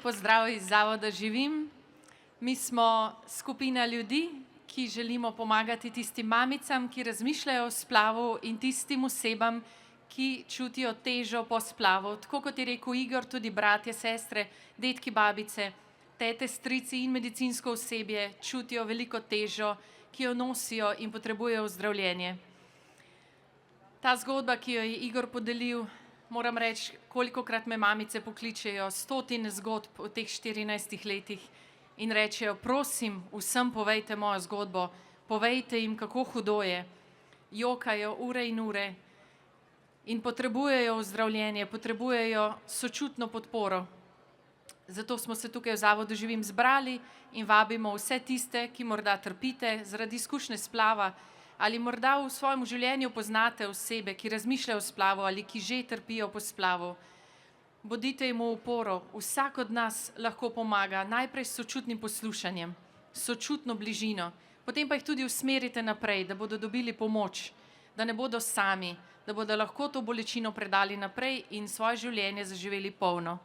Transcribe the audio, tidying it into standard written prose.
Lep pozdrav iz Zavoda Živim. Mi smo skupina ljudi, ki želimo pomagati tistim mamicam, ki razmišljajo o splavu in tistim osebam, ki čutijo težo po splavu. Tako kot je rekel Igor, tudi bratje, sestre, dedki, babice, tete, strici in medicinsko osebje čutijo veliko težo, ki jo nosijo in potrebujejo ozdravljenje. Ta zgodba, ki jo je Igor podelil, moram reči, kolikokrat me mamice pokličejo, stotine zgodb v teh 14 letih in rečejo, prosim, vsem povejte mojo zgodbo, povejte jim, kako hudo je. Jokajo ure in ure in potrebujejo ozdravljenje, potrebujejo sočutno podporo. Zato smo se tukaj v Zavodu Živim zbrali in vabimo vse tiste, ki morda trpite zaradi izkušnje splava, ali morda v svojem življenju poznate osebe, ki razmišljajo o splavu ali ki že trpijo po splavu. Bodite jim v oporo, vsak od nas lahko pomaga najprej s sočutnim poslušanjem, sočutno bližino, potem pa jih tudi usmerite naprej, da bodo dobili pomoč, da ne bodo sami, da bodo lahko to bolečino predali naprej in svoje življenje zaživeli polno.